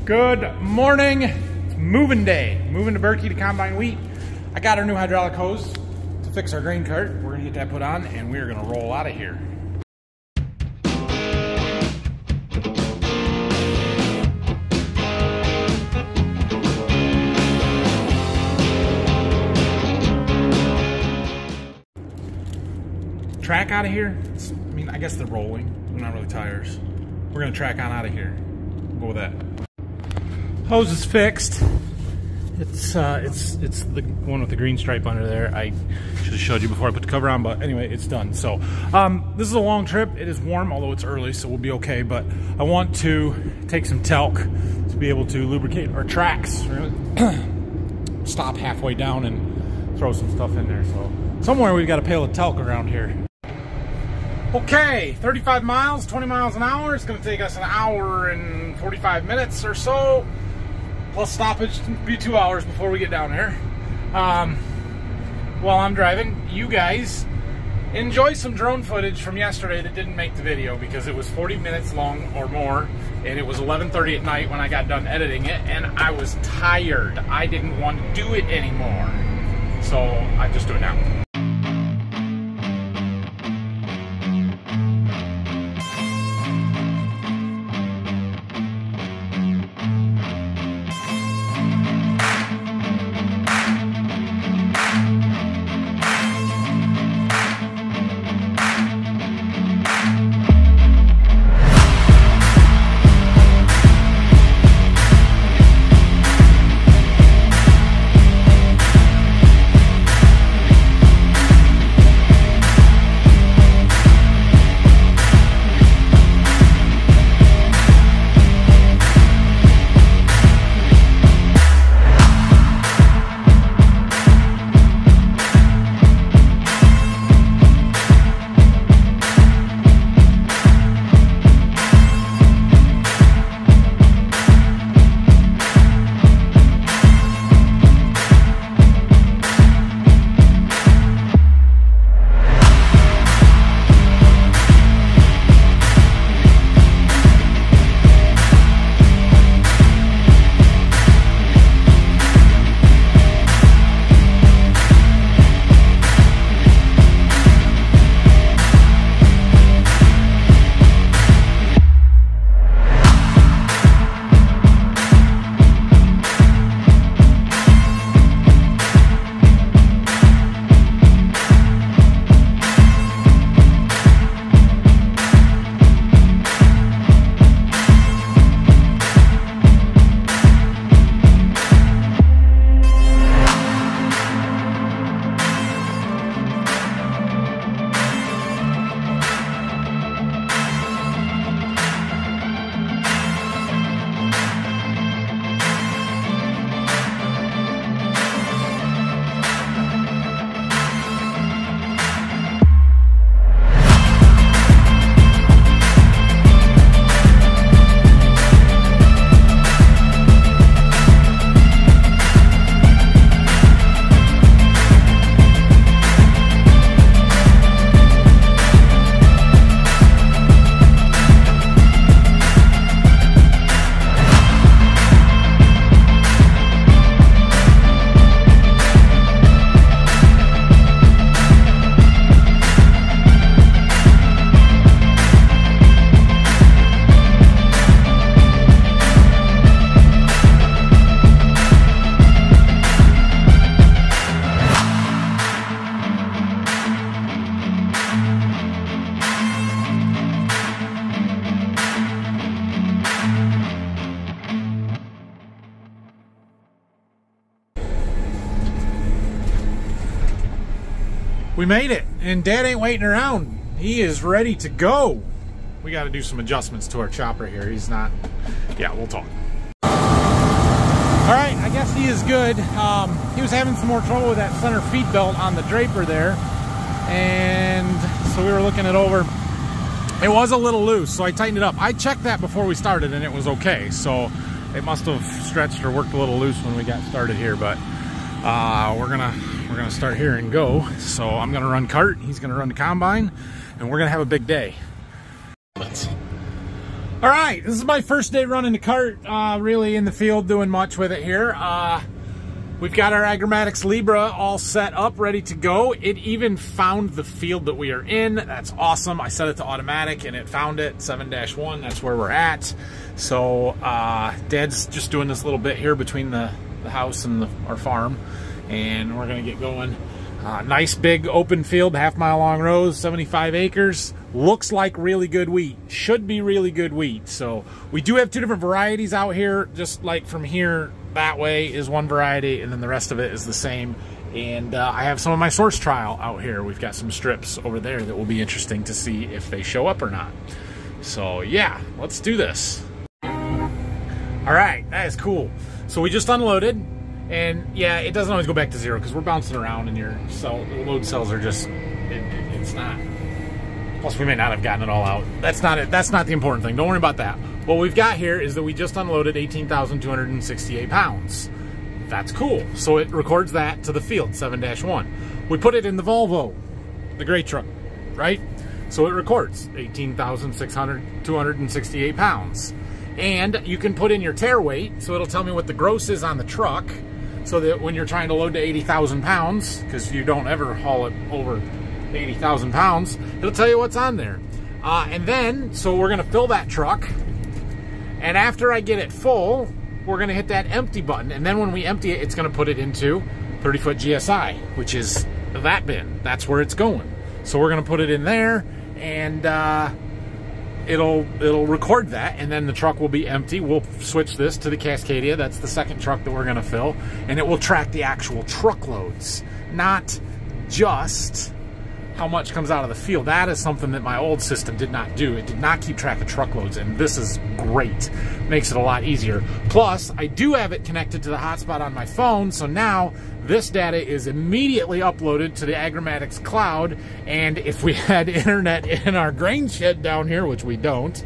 Good morning. It's moving day. Moving to Berkey to combine wheat. I got our new hydraulic hose to fix our grain cart. We're gonna get that put on and we're gonna roll out of here. Track out of here. I guess they're rolling. They're not really tires. We're gonna track on out of here. We'll go with that. Hose is fixed. It's the one with the green stripe under there. I should have showed you before I put the cover on, but anyway, it's done. So this is a long trip. It is warm, although it's early, so we'll be okay. But I want to take some talc to be able to lubricate our tracks. We're gonna stop halfway down and throw some stuff in there. So somewhere we've got a pail of talc around here. Okay, 35 miles, 20 miles an hour. It's going to take us an hour and 45 minutes or so. Plus stoppage, be 2 hours before we get down there. While I'm driving, you guys enjoy some drone footage from yesterday that didn't make the video because it was 40 minutes long or more, and it was 11:30 at night when I got done editing it, and I was tired. I didn't want to do it anymore, so I just do it now. We made it, and Dad ain't waiting around. He is ready to go. We got to do some adjustments to our chopper here. He's not, yeah, we'll talk. All right, I guess he is good. He was having some more trouble with that center feed belt on the draper there, and so we were looking it over. It was a little loose, so I tightened it up. I checked that before we started, and it was okay. So it must have stretched or worked a little loose when we got started here, but we're gonna start here and go. So I'm gonna run cart, he's gonna run the combine, and we're gonna have a big day. All right, this is my first day running the cart, really in the field doing much with it here. We've got our Agromatics Libra all set up, ready to go. It even found the field that we are in. That's awesome. I set it to automatic and it found it, 7-1, that's where we're at. So Dad's just doing this little bit here between the house and our farm, and we're gonna get going. Nice big open field, half-mile long rows, 75 acres. Looks like really good wheat. Should be really good wheat. So we do have two different varieties out here. Just like from here that way is one variety, and then the rest of it is the same. And I have some of my source trial out here. We've got some strips over there that will be interesting to see if they show up or not. So yeah, let's do this. All right, that is cool. So we just unloaded. And yeah, it doesn't always go back to zero because we're bouncing around and your load cells are just, it's not. Plus, we may not have gotten it all out. That's not it. That's not the important thing. Don't worry about that. What we've got here is that we just unloaded 18,268 pounds. That's cool. So it records that to the field, 7-1. We put it in the Volvo, the gray truck, right? So it records 18,268 pounds. And you can put in your tare weight, so it'll tell me what the gross is on the truck, so that when you're trying to load to 80,000 pounds, because you don't ever haul it over 80,000 pounds, it'll tell you what's on there. And then, so we're gonna fill that truck, and after I get it full, we're gonna hit that empty button, and then when we empty it, it's gonna put it into 30-foot GSI, which is that bin. That's where it's going. So we're gonna put it in there, and it'll record that, and then the truck will be empty. We'll switch this to the Cascadia. That's the second truck that we're gonna fill, and it will track the actual truckloads, not just how much comes out of the field. That is something that my old system did not do. It did not keep track of truckloads, and this is great. Makes it a lot easier. Plus, I do have it connected to the hotspot on my phone, so now this data is immediately uploaded to the Agromatics cloud, and if we had internet in our grain shed down here, which we don't,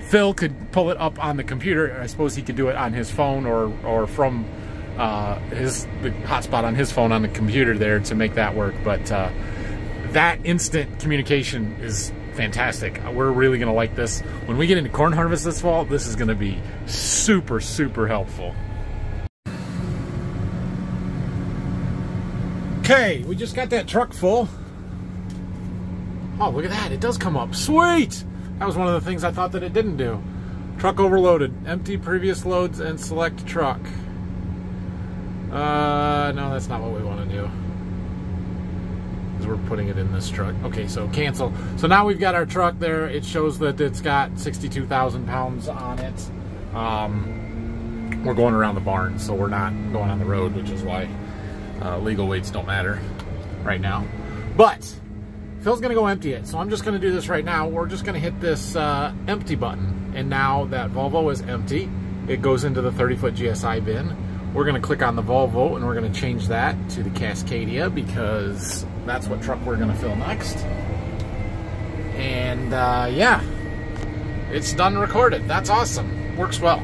Phil could pull it up on the computer. I suppose he could do it on his phone or from the hotspot on his phone on the computer there to make that work, but that instant communication is fantastic. We're really gonna like this. When we get into corn harvest this fall, this is gonna be super, super helpful. Okay, we just got that truck full. Oh, look at that, it does come up. Sweet! That was one of the things I thought that it didn't do. Truck overloaded. Empty previous loads and select truck. No, that's not what we want to do. Because we're putting it in this truck. Okay, so cancel. So now we've got our truck there. It shows that it's got 62,000 pounds on it. We're going around the barn, so we're not going on the road, which is why legal weights don't matter right now. But Phil's gonna go empty it, so I'm just gonna do this right now. We're just gonna hit this empty button, and now that Volvo is empty, it goes into the 30-foot GSI bin. We're gonna click on the Volvo, and we're gonna change that to the Cascadia because that's what truck we're gonna fill next. And yeah, it's done recorded. That's awesome. Works well.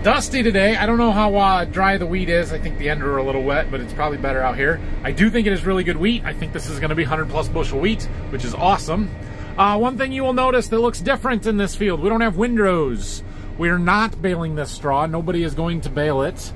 Dusty today. I don't know how dry the wheat is. I think the ender are a little wet, but it's probably better out here. I do think it is really good wheat. I think this is gonna be 100+ bushel wheat, which is awesome. One thing you will notice that looks different in this field, we don't have windrows. We're not baling this straw. Nobody is going to bale it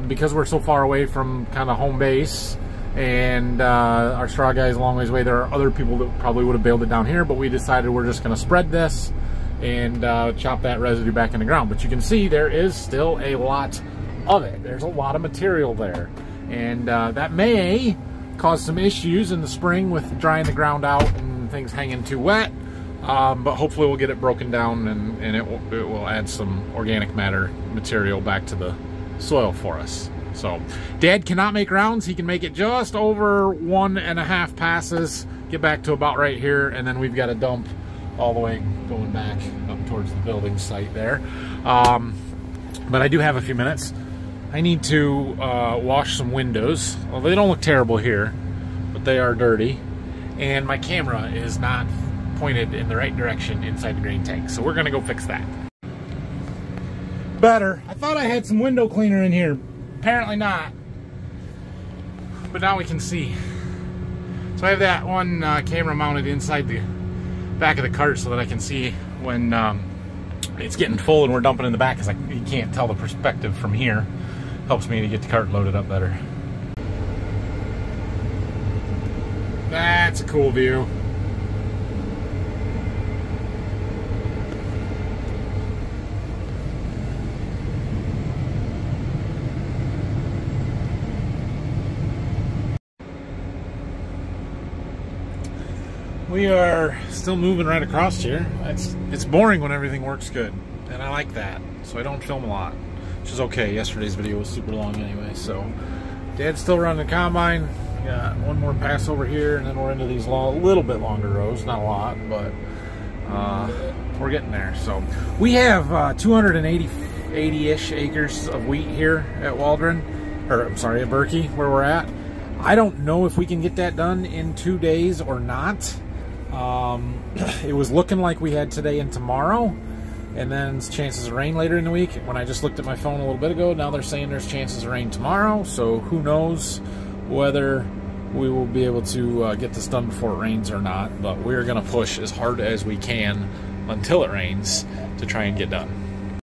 because we're so far away from kind of home base, and our straw guy is a long ways away. There are other people that probably would have baled it down here, but we decided we're just gonna spread this and chop that residue back in the ground. But you can see there is still a lot of it. There's a lot of material there, and that may cause some issues in the spring with drying the ground out and things hanging too wet. But hopefully we'll get it broken down, and it will add some organic matter material back to the soil for us. So Dad cannot make rounds. He can make it just over 1.5 passes, get back to about right here, and then we've got a dump all the way going back up towards the building site there. But I do have a few minutes. I need to wash some windows. Well, they don't look terrible here, but they are dirty, and my camera is not pointed in the right direction inside the grain tank, so we're gonna go fix that. Better. I thought I had some window cleaner in here. Apparently not, but now we can see. So I have that one camera mounted inside the back of the cart so that I can see when it's getting full and we're dumping in the back, because you can't tell the perspective from here. Helps me to get the cart loaded up better. That's a cool view. We are still moving right across here. It's boring when everything works good, and I like that, so I don't film a lot, which is okay. Yesterday's video was super long anyway, so Dad's still running the combine. We got one more pass over here, and then we're into these little bit longer rows. Not a lot, but we're getting there. So we have 280-ish acres of wheat here at Waldron, or I'm sorry, at Berkey, where we're at. I don't know if we can get that done in 2 days or not. It was looking like we had today and tomorrow, and then chances of rain later in the week. When I just looked at my phone a little bit ago, now they're saying there's chances of rain tomorrow, so who knows whether we will be able to get this done before it rains or not. But we're going to push as hard as we can until it rains to try and get done.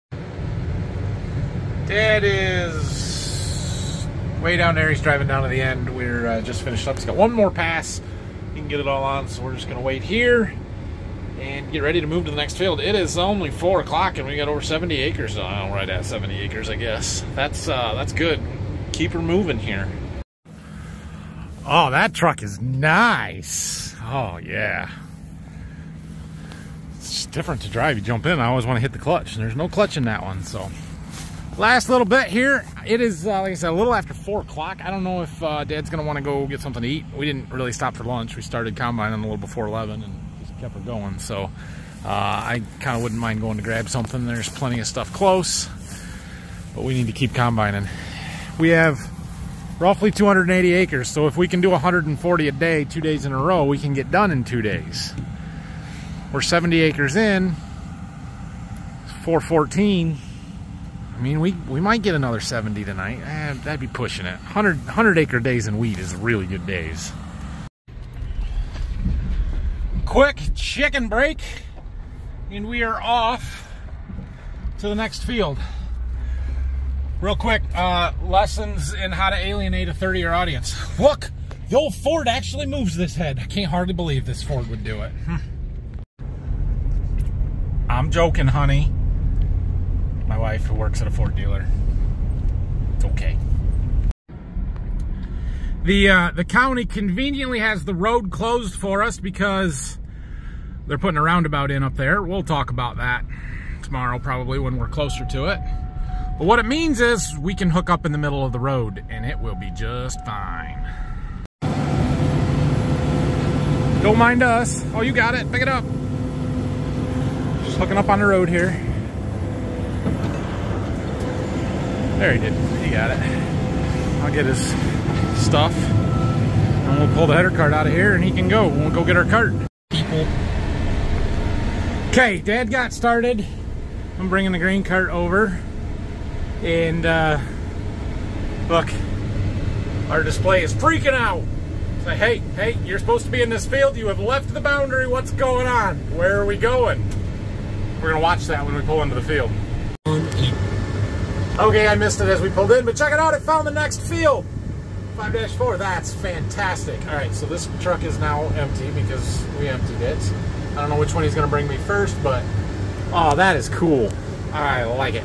Dad is way down there. He's driving down to the end. We're just finished up. He's got one more pass. He can get it all on, so we're just going to wait here and get ready to move to the next field. It is only 4 o'clock, and we got over 70 acres. Right at 70 acres, I guess. That's good. Keep her moving here. Oh, that truck is nice. Oh, yeah. It's just different to drive. You jump in, I always want to hit the clutch, and there's no clutch in that one, so. Last little bit here. It is, like I said, a little after 4 o'clock. I don't know if Dad's going to want to go get something to eat. We didn't really stop for lunch. We started combining a little before 11 and just kept her going. So I kind of wouldn't mind going to grab something. There's plenty of stuff close, but we need to keep combining. We have roughly 280 acres, so if we can do 140 a day, 2 days in a row, we can get done in 2 days. We're 70 acres in, 414. I mean, we might get another 70 tonight. That'd be pushing it. 100 acre days in wheat is really good days. Quick chicken break, and we are off to the next field. Real quick, lessons in how to alienate a 30-year audience. Look, the old Ford actually moves this head. I can't hardly believe this Ford would do it. I'm joking, honey. My wife, who works at a Ford dealer. It's okay. The county conveniently has the road closed for us because they're putting a roundabout in up there. We'll talk about that tomorrow probably when we're closer to it. But what it means is we can hook up in the middle of the road and it will be just fine. Don't mind us. Oh, you got it. Pick it up. Just hooking up on the road here. There he did. He got it. I'll get his stuff and we'll pull the header cart out of here and he can go. We'll go get our cart. People. Okay, Dad got started. I'm bringing the grain cart over. And look, our display is freaking out. It's like, hey, you're supposed to be in this field. You have left the boundary. What's going on? Where are we going? We're going to watch that when we pull into the field. Okay, I missed it as we pulled in, but check it out. It found the next field. 5-4, that's fantastic. All right, so this truck is now empty because we emptied it. I don't know which one he's going to bring me first, but oh, that is cool. I like it.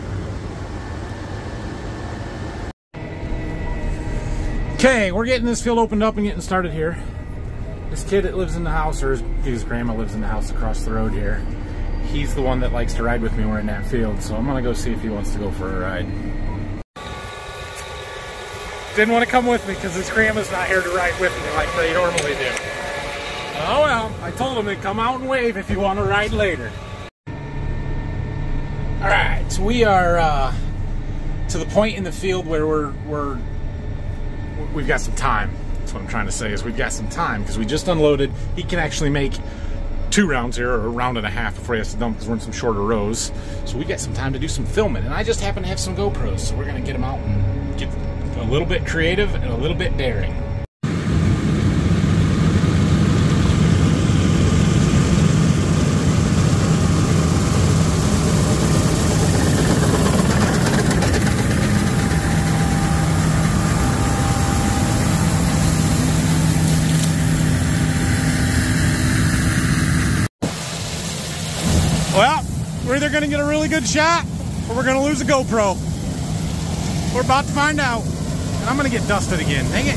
Okay, we're getting this field opened up and getting started here. This kid that lives in the house, or his grandma lives in the house across the road here. He's the one that likes to ride with me when we're in that field, so I'm gonna go see if he wants to go for a ride. Didn't want to come with me because his grandma's not here to ride with me like they normally do. Oh well, I told him to come out and wave if you want to ride later. Alright, so we are to the point in the field where we've got some time. That's what I'm trying to say, is we've got some time because we just unloaded. He can actually make 2 rounds here, or a round and a half before he has to dump because we're in some shorter rows. So we got some time to do some filming, and I just happen to have some GoPros, so we're gonna get them out and get a little bit creative and a little bit daring. Well, we're either going to get a really good shot or we're going to lose a GoPro. We're about to find out. And I'm going to get dusted again. Dang it.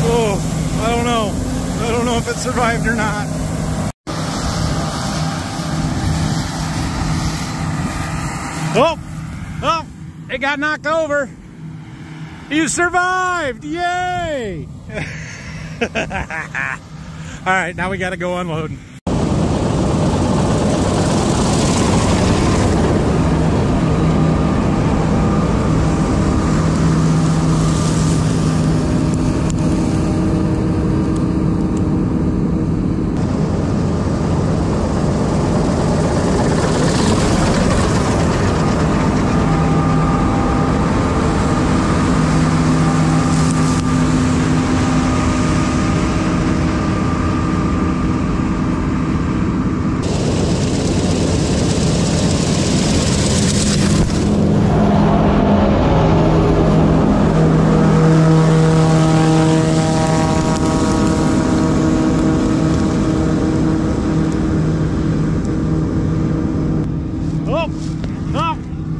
Oh, I don't know. I don't know if it survived or not. Oh, it got knocked over. You survived! Yay! All right, now we got to go unload.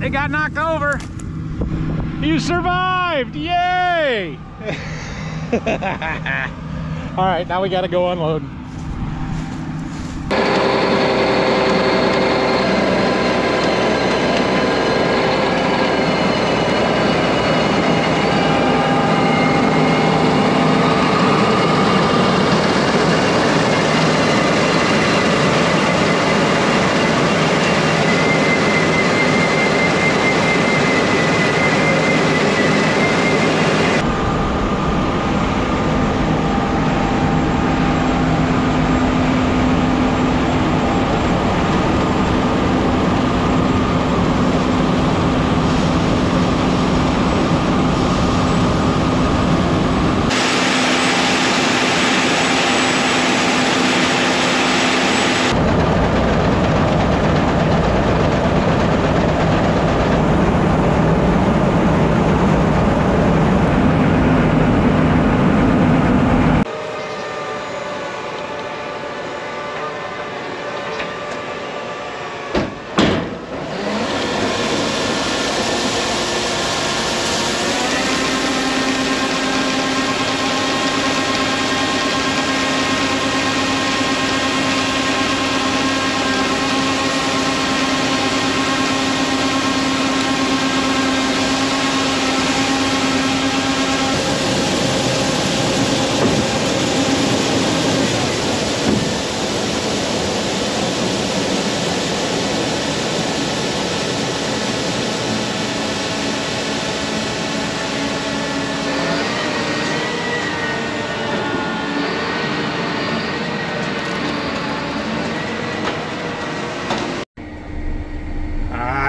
It got knocked over. You survived! Yay! All right, now we got to go unload.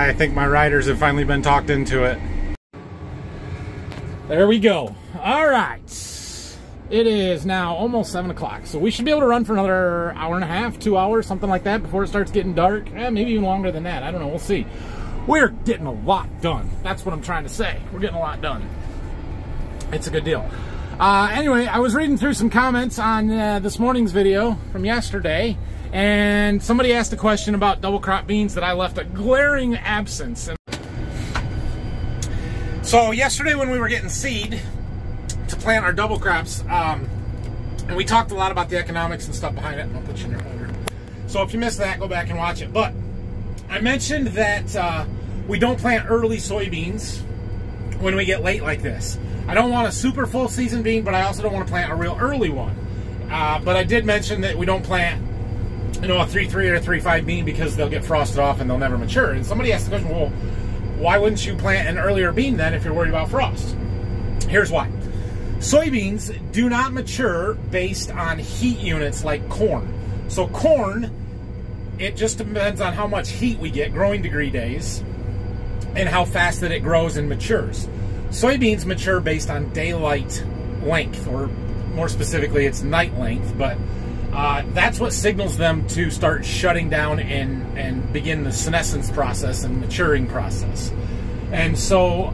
I think my riders have finally been talked into it. There we go. All right. It is now almost 7 o'clock, so we should be able to run for another hour and a half, 2 hours, something like that, before it starts getting dark. Maybe even longer than that. I don't know. We'll see. We're getting a lot done. That's what I'm trying to say. We're getting a lot done. It's a good deal. Anyway, I was reading through some comments on this morning's video from yesterday, and somebody asked a question about double crop beans that I left a glaring absence. So yesterday when we were getting seed to plant our double crops, and we talked a lot about the economics and stuff behind it, and I'll put you in your folder. So if you missed that, go back and watch it. But I mentioned that we don't plant early soybeans when we get late like this. I don't want a super full season bean, but I also don't want to plant a real early one. But I did mention that we don't plant, you know, a 3.3 or a 3.5 bean because they'll get frosted off and they'll never mature. And somebody asked the question, well, why wouldn't you plant an earlier bean then if you're worried about frost? Here's why. Soybeans do not mature based on heat units like corn. So corn, it just depends on how much heat we get, growing degree days, and how fast that it grows and matures. Soybeans mature based on daylight length, or more specifically, it's night length, but that's what signals them to start shutting down and begin the senescence process and maturing process. And so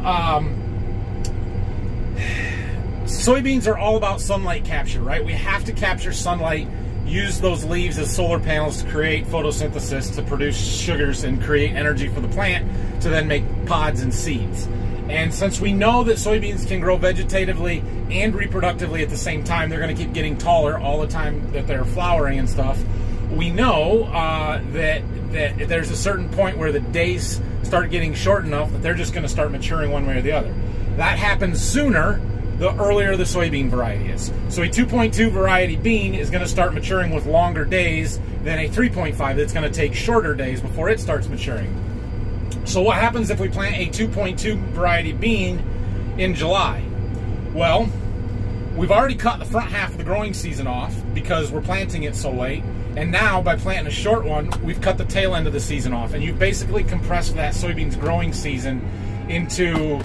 soybeans are all about sunlight capture, right? We have to capture sunlight use those leaves as solar panels to create photosynthesis, to produce sugars and create energy for the plant to then make pods and seeds. And since we know that soybeans can grow vegetatively and reproductively at the same time, they're going to keep getting taller all the time that they're flowering and stuff. We know that there's a certain point where the days start getting short enough that they're just going to start maturing one way or the other. That happens sooner the earlier the soybean variety is. So a 2.2 variety bean is going to start maturing with longer days than a 3.5 that's going to take shorter days before it starts maturing. So what happens if we plant a 2.2 variety bean in July? Well, we've already cut the front half of the growing season off because we're planting it so late. And now by planting a short one, we've cut the tail end of the season off. And you've basically compressed that soybeans growing season into,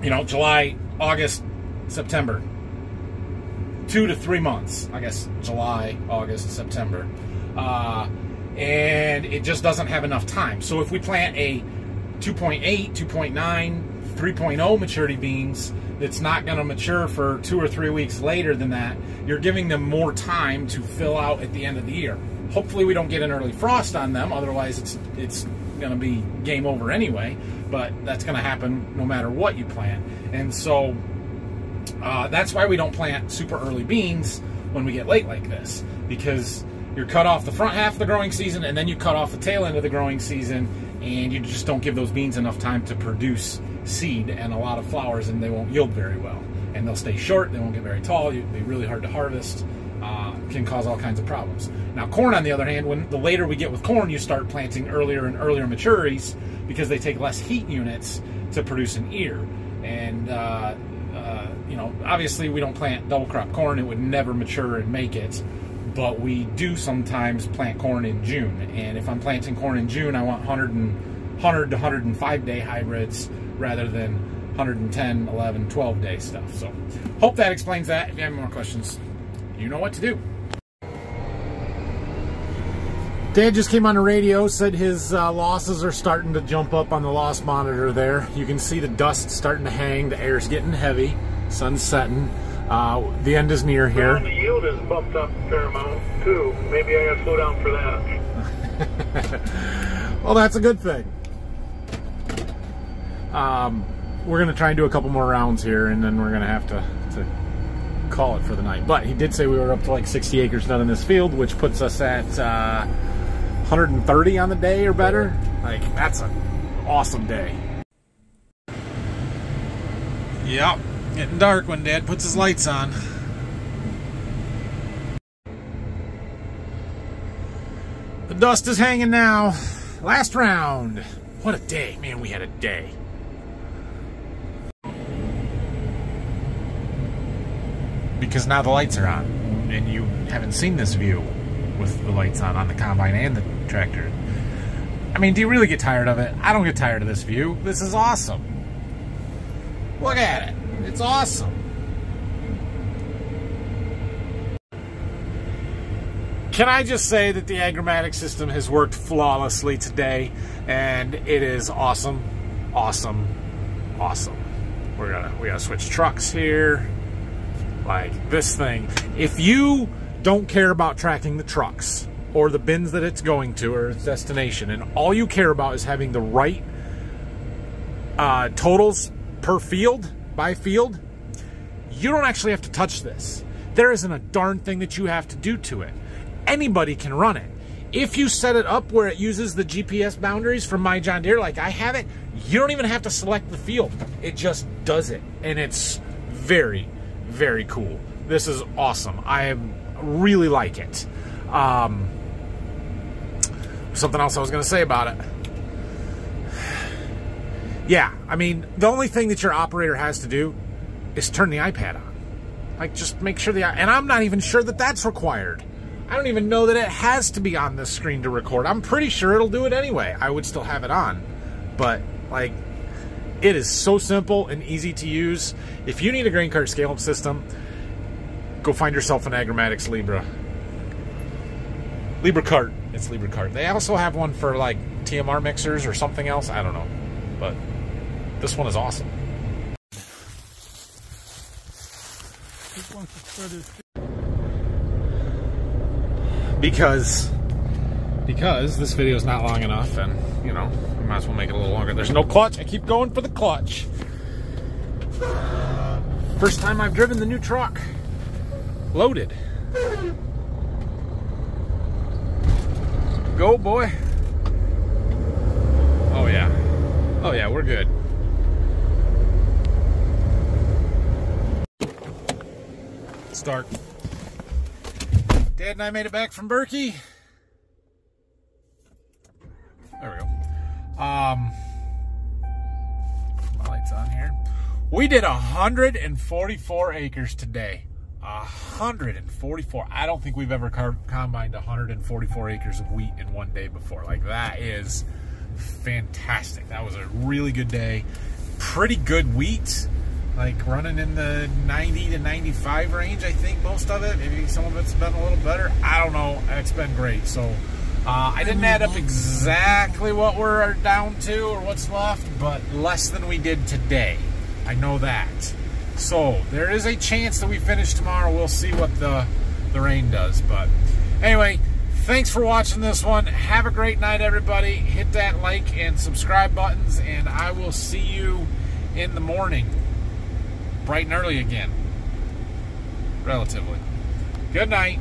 you know, July, August, September. 2 to 3 months, I guess, July, August, September. And it just doesn't have enough time. So if we plant a 2.8, 2.9, 3.0 maturity beans that's not going to mature for 2 or 3 weeks later than that, you're giving them more time to fill out at the end of the year. Hopefully we don't get an early frost on them, otherwise it's going to be game over anyway, but that's going to happen no matter what you plant. And so that's why we don't plant super early beans when we get late like this, because you're cut off the front half of the growing season and then you cut off the tail end of the growing season, and you just don't give those beans enough time to produce seed and a lot of flowers, and they won't yield very well. And they'll stay short, they won't get very tall, they'll be really hard to harvest, can cause all kinds of problems. Now corn, on the other hand, when the later we get with corn, you start planting earlier and earlier maturities because they take less heat units to produce an ear. And you know, obviously we don't plant double crop corn, it would never mature and make it. But we do sometimes plant corn in June. And if I'm planting corn in June, I want 100 to 105 day hybrids rather than 110, 11, 12 day stuff. So hope that explains that. If you have more questions, you know what to do. Dad just came on the radio, said his losses are starting to jump up on the loss monitor there. You can see the dust starting to hang, the air's getting heavy, sun's setting. The end is near here. Well, the yield is bumped up a fair amount too. Maybe I gotta slow down for that. Well, that's a good thing. We're gonna try and do a couple more rounds here, and then we're gonna have to call it for the night. But he did say we were up to like 60 acres done in this field, which puts us at 130 on the day or better. Like, that's an awesome day. Yep. Getting dark when Dad puts his lights on. The dust is hanging now. Last round. What a day. Man, we had a day. Because now the lights are on. And you haven't seen this view with the lights on the combine and the tractor. I mean, do you really get tired of it? I don't get tired of this view. This is awesome. Look at it. It's awesome. Can I just say that the agrimatic system has worked flawlessly today, and it is awesome, awesome, awesome. We gotta switch trucks here. Like this thing. If you don't care about tracking the trucks or the bins that it's going to or its destination, and all you care about is having the right totals per field, by field, you don't actually have to touch this. There isn't a darn thing that you have to do to it. Anybody can run it. If you set it up where it uses the GPS boundaries from my John Deere like I have it, you don't even have to select the field. It just does it. And it's very, very cool. This is awesome. I really like it. Something else I was going to say about it. Yeah, I mean, the only thing that your operator has to do is turn the iPad on. Like, just make sure and I'm not even sure that that's required. I don't even know that it has to be on the screen to record. I'm pretty sure it'll do it anyway. I would still have it on. But, like, it is so simple and easy to use. If you need a grain cart scale-up system, go find yourself an Agromatics Libra. Libra cart. It's Libra cart. They also have one for, like, TMR mixers or something else. I don't know. But this one is awesome. because this video is not long enough, and you know, we might as well make it a little longer. There's no clutch. I keep going for the clutch. First time I've driven the new truck loaded. Go, boy. Oh yeah. Oh yeah, we're good. Start. Dad and I made it back from Berkey. There we go. My light's on here. We did 144 acres today. 144. I don't think we've ever combined 144 acres of wheat in one day before. Like, that is fantastic. That was a really good day. Pretty good wheat. Like running in the 90 to 95 range, I think, most of it. Maybe some of it's been a little better. I don't know. It's been great. So I didn't add up exactly what we're down to or what's left, but less than we did today. I know that. So there is a chance that we finish tomorrow. We'll see what the rain does. But anyway, thanks for watching this one. Have a great night, everybody. Hit that like and subscribe buttons, and I will see you in the morning. Bright and early again. Relatively. Good night.